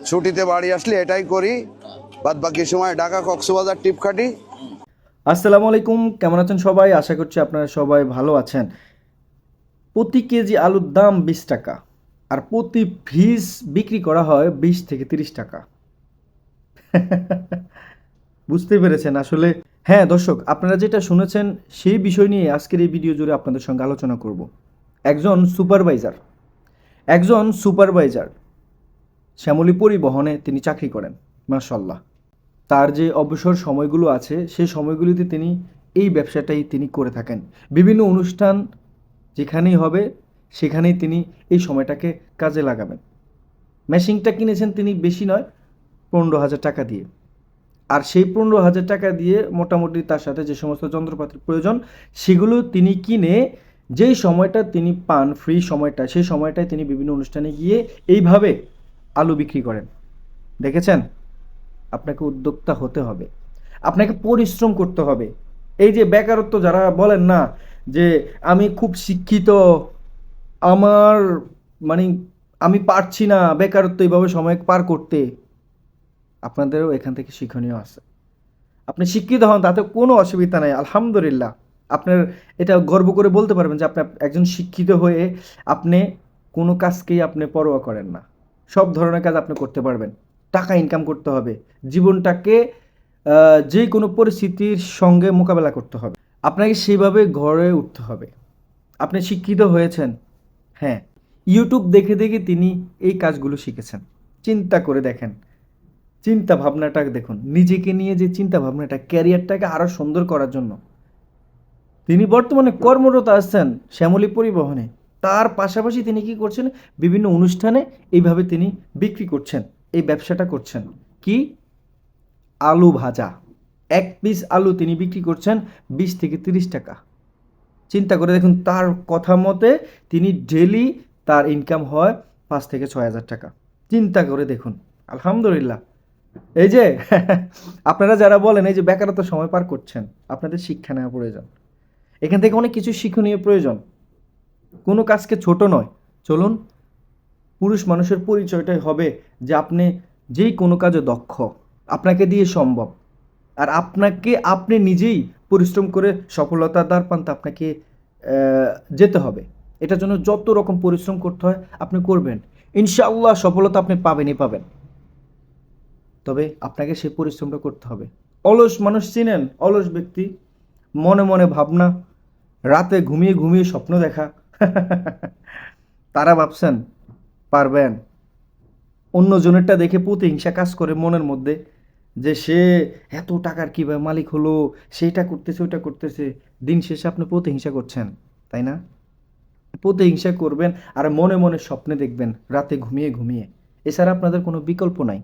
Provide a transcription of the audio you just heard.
ছুটিতে বাড়ি আসলে এটাই করি, বাদ বাকি সময় ঢাকা কক্সবাজার টিপ খাটি। আসসালামু আলাইকুম, কেমন আছেন সবাই? আশা করছি আপনারা সবাই ভালো আছেন। প্রতি কেজি আলুর দাম 20 টাকা, আর প্রতি পিস বিক্রি করা হয় 20 থেকে 30 টাকা। বুঝতে পেরেছেন আসলে? হ্যাঁ দর্শক, আপনারা যেটা শুনেছেন সেই বিষয় নিয়ে আজকের এই ভিডিও জুড়ে আপনাদের সঙ্গে আলোচনা করব। একজন সুপারভাইজার একজন সুপারভাইজার শ্যামলী পরিবহনে তিনি চাকরি করেন। মাশাআল্লাহ, তার যে অবসর সময়গুলো আছে সেই সময়গুলিতে তিনি এই ব্যবসাটাই তিনি করে থাকেন। বিভিন্ন অনুষ্ঠান যেখানেই হবে সেখানেই তিনি এই সময়টাকে কাজে লাগাবেন। মেশিনটা কিনেছেন তিনি বেশি নয়, 15,000 টাকা দিয়ে। আর সেই 15,000 টাকা দিয়ে মোটামুটি তার সাথে যে সমস্ত যন্ত্রপাতির প্রয়োজন সেগুলো তিনি কিনে যেই সময়টা তিনি পান, ফ্রি সময়টা, সেই সময়টায় তিনি বিভিন্ন অনুষ্ঠানে গিয়ে এইভাবে আলু বিক্রি করেন। দেখেছেন? আপনাকে উদ্যোক্তা হতে হবে, আপনাকে পরিশ্রম করতে হবে। এই যে বেকারত্ব যারা বলেন না যে আমি খুব শিক্ষিত, আমার মানে আমি পারছি না বেকারত্ব এইভাবে সময় পার করতে, আপনাদেরও এখান থেকে শিক্ষণীয় আছে। আপনি শিক্ষিত হন, তাতে কোনো অসুবিধা নাই, আলহামদুলিল্লাহ। আপনার এটা গর্ব করে বলতে পারবেন যে আপনি একজন শিক্ষিত হয়ে আপনি কোনো কাজকেই আপনি পরোয়া করেন না। সব ধরনের কাজ আপনি করতে পারবেন। টাকা ইনকাম করতে হবে, জীবনটাকে যে কোনো পরিস্থিতির সঙ্গে মোকাবেলা করতে হবে, আপনাকে সেভাবে গড়ে উঠতে হবে। আপনি শিক্ষিত হয়েছেন, হ্যাঁ, ইউটিউব দেখে দেখে তিনি এই কাজগুলো শিখেছেন। চিন্তা করে দেখেন, চিন্তা ভাবনাটা দেখুন, নিজেকে নিয়ে যে চিন্তা ভাবনাটা, ক্যারিয়ারটাকে আরও সুন্দর করার জন্য তিনি বর্তমানে কর্মরত আছেন শ্যামলী পরিবহনে। তার পাশাপাশি তিনি কি করছেন? বিভিন্ন অনুষ্ঠানে এইভাবে তিনি বিক্রি করছেন, এই ব্যবসাটা করছেন। কি? আলু ভাজা। এক পিস আলু তিনি বিক্রি করছেন 20 থেকে 30 টাকা। চিন্তা করে দেখুন, তার কথা মতে তিনি ডেলি তার ইনকাম হয় 5 থেকে 6 হাজার টাকা। চিন্তা করে দেখুন, আলহামদুলিল্লাহ। এই যে আপনারা যারা বলেন এই যে বেকারত্ব সময় পার করছেন, আপনাদের শিক্ষা নেওয়া প্রয়োজন। এখান থেকে অনেক কিছু শিক্ষণীয় প্রয়োজন। কোনো কাজকে ছোট নয়। চলুন, পুরুষ মানুষের পরিচয়টাই হবে যে আপনি যেই কোনো কাজে দক্ষ, আপনাকে দিয়ে সম্ভব। আর আপনাকে আপনি নিজেই পরিশ্রম করে সফলতার দ্বার প্রান্তে আপনাকে যেতে হবে। এটার জন্য যত রকম পরিশ্রম করতে হয় আপনি করবেন, ইনশাআল্লাহ সফলতা আপনি পাবেনই পাবেন। তবে আপনাকে সেই পরিশ্রমটা করতে হবে। অলস মানুষ চিনেন? অলস ব্যক্তি, মনে মনে ভাবনা, রাতে ঘুমিয়ে ঘুমিয়ে স্বপ্ন দেখা। তারা ভাবছেন পারবেন? অন্যজনেরটা দেখে প্রতিহিংসা কাজ করে মনের মধ্যে, যে সে এত টাকার কীভাবে মালিক হলো, সেইটা করতেছে ওইটা করতেছে। দিন শেষে আপনি প্রতিহিংসা করছেন, তাই না? প্রতিহিংসা করবেন আর মনে মনে স্বপ্নে দেখবেন রাতে ঘুমিয়ে ঘুমিয়ে। এছাড়া আপনাদের কোনো বিকল্প নাই।